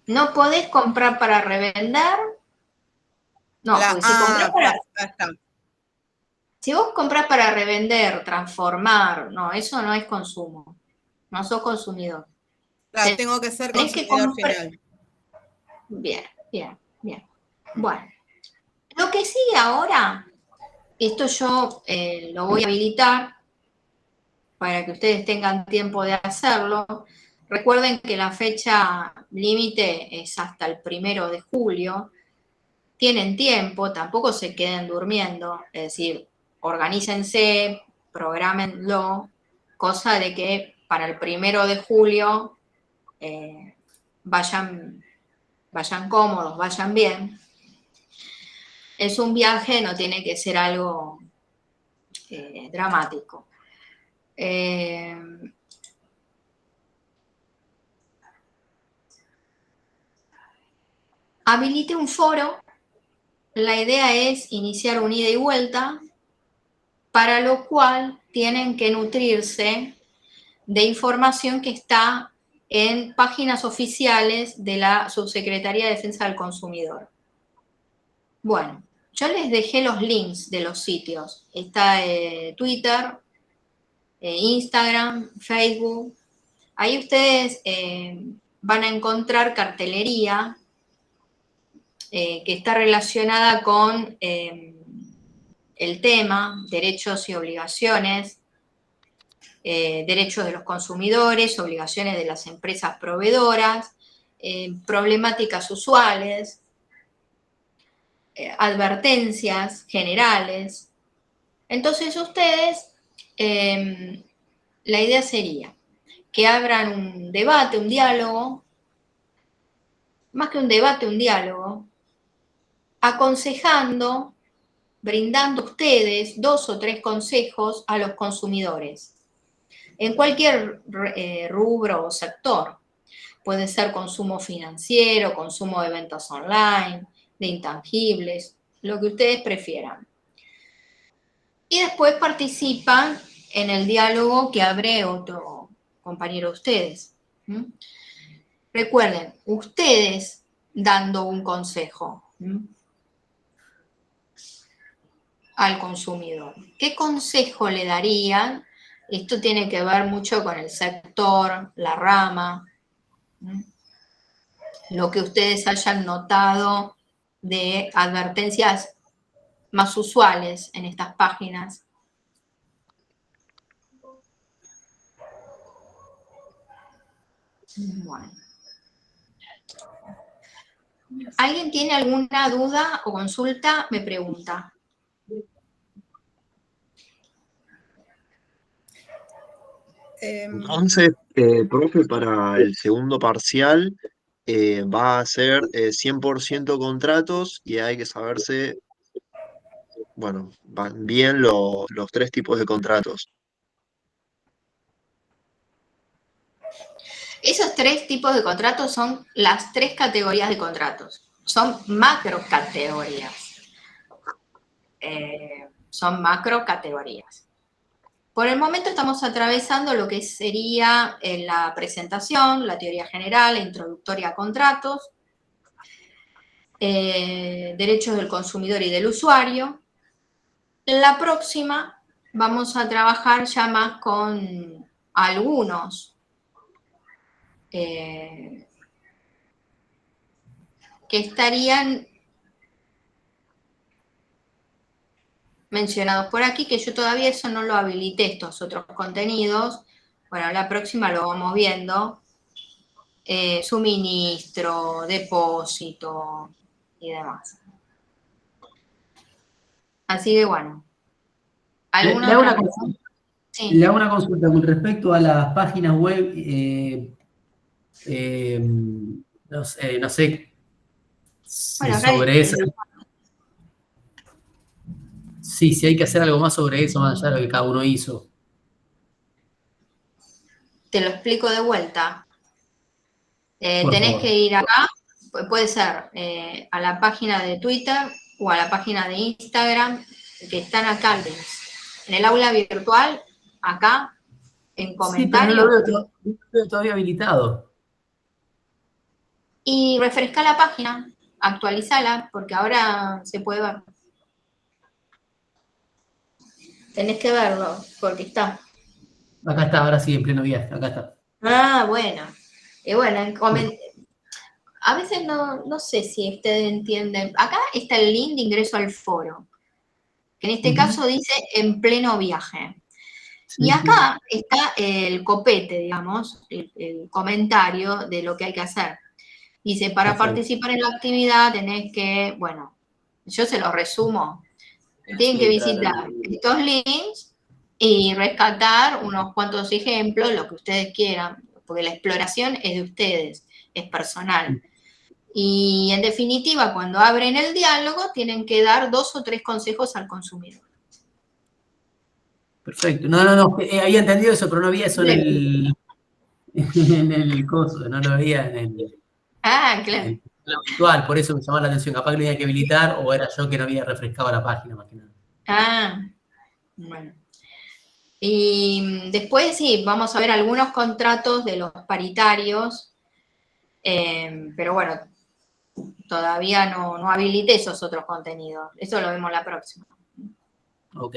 No podés comprar para revender. No, porque si vos comprás para revender, transformar, no, eso no es consumo. No sos consumidor. Claro, tengo que ser consumidor final. Bien. Bueno, lo que sigue ahora, esto yo lo voy a habilitar para que ustedes tengan tiempo de hacerlo. Recuerden que la fecha límite es hasta el 1 de julio. Tienen tiempo, tampoco se queden durmiendo, es decir, organícense, prográmenlo, cosa de que para el 1 de julio vayan cómodos, vayan bien. Es un viaje, no tiene que ser algo dramático. Habilite un foro. La idea es iniciar un ida y vuelta, para lo cual tienen que nutrirse de información que está en páginas oficiales de la Subsecretaría de Defensa del Consumidor. Bueno, yo les dejé los links de los sitios. Está Twitter, Instagram, Facebook. Ahí ustedes van a encontrar cartelería que está relacionada con el tema, derechos y obligaciones, derechos de los consumidores, obligaciones de las empresas proveedoras, problemáticas usuales, advertencias generales. Entonces ustedes, la idea sería que abran un debate, un diálogo, más que un debate, un diálogo, aconsejando, brindando ustedes 2 o 3 consejos a los consumidores, en cualquier rubro o sector. Puede ser consumo financiero, consumo de ventas online, de intangibles, lo que ustedes prefieran. Y después participan en el diálogo que abre otro compañero de ustedes. Recuerden, ustedes dando un consejo. al consumidor. ¿Qué consejo le darían? Esto tiene que ver mucho con el sector, la rama, lo que ustedes hayan notado de advertencias más usuales en estas páginas. Bueno. ¿Alguien tiene alguna duda o consulta? Me pregunta. Entonces, profe, para el segundo parcial va a ser 100% contratos y hay que saberse, bueno, bien los tres tipos de contratos. Esos tres tipos de contratos son las tres categorías de contratos. Son macro categorías. Son macro categorías. Por el momento estamos atravesando lo que sería la presentación, la teoría general, la introductoria a contratos, derechos del consumidor y del usuario. En la próxima vamos a trabajar ya más con algunos que estarían mencionados por aquí, que yo todavía eso no lo habilité, estos otros contenidos. Bueno, la próxima lo vamos viendo. Suministro, depósito y demás. Así que bueno. ¿Alguna Le hago otra una pregunta? consulta. Sí. Le hago una consulta con respecto a las páginas web. No sé si Bueno, acá sobre eso. Sí, si hay que hacer algo más sobre eso, más allá de lo que cada uno hizo. te lo explico de vuelta. Por Tenés favor. que ir acá, puede ser a la página de Twitter o a la página de Instagram, que están acá en el aula virtual, acá, en Sí, pero no lo comentarios. veo todavía habilitado. Y refresca la página, actualizala, porque ahora se puede ver. Tenés que verlo, porque está. Acá está, ahora sí, en pleno viaje. Acá está. Ah, bueno. Y bueno, a veces no sé si ustedes entienden. Acá está el link de ingreso al foro, que en este caso dice en pleno viaje. Sí, Y sí. acá está el copete, digamos, el comentario de lo que hay que hacer. Dice, para Perfecto. participar en la actividad tenés que, bueno, yo se lo resumo, tienen que Sí, claro. visitar estos links y rescatar unos cuantos ejemplos, lo que ustedes quieran, porque la exploración es de ustedes, es personal. Y en definitiva, cuando abren el diálogo, tienen que dar 2 o 3 consejos al consumidor. Perfecto. No, había entendido eso, pero no había eso en el coso, no lo veía Ah, claro. en lo virtual, por eso me llamaba la atención. Capaz que lo tenía que habilitar o era yo que no había refrescado la página, más que nada. Ah, bueno. Y después sí, vamos a ver algunos contratos de los paritarios, pero bueno, todavía no habilité esos otros contenidos. Eso lo vemos la próxima. Ok.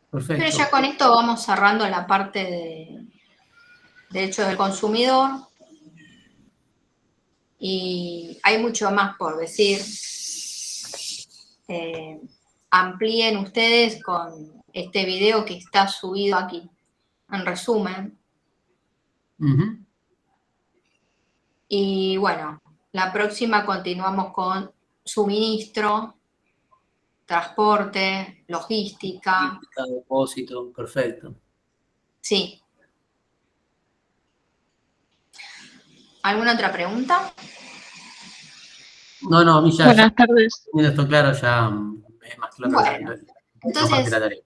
Pero Perfecto. ya con esto vamos cerrando la parte de derechos del consumidor. Y hay mucho más por decir. Amplíen ustedes con este video que está subido aquí, en resumen. Y bueno, la próxima continuamos con suministro, transporte, logística. Depósito, perfecto. Sí. ¿Alguna otra pregunta? No, a mí ya. Buenas tardes. Teniendo esto claro, ya es más claro Bueno, más parte de la entonces tarea.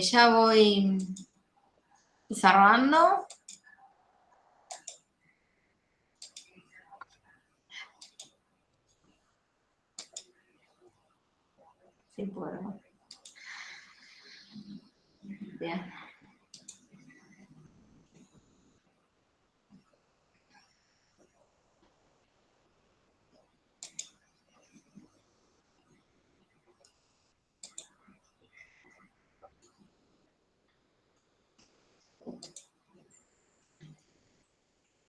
ya voy cerrando. Sí puedo. Bien.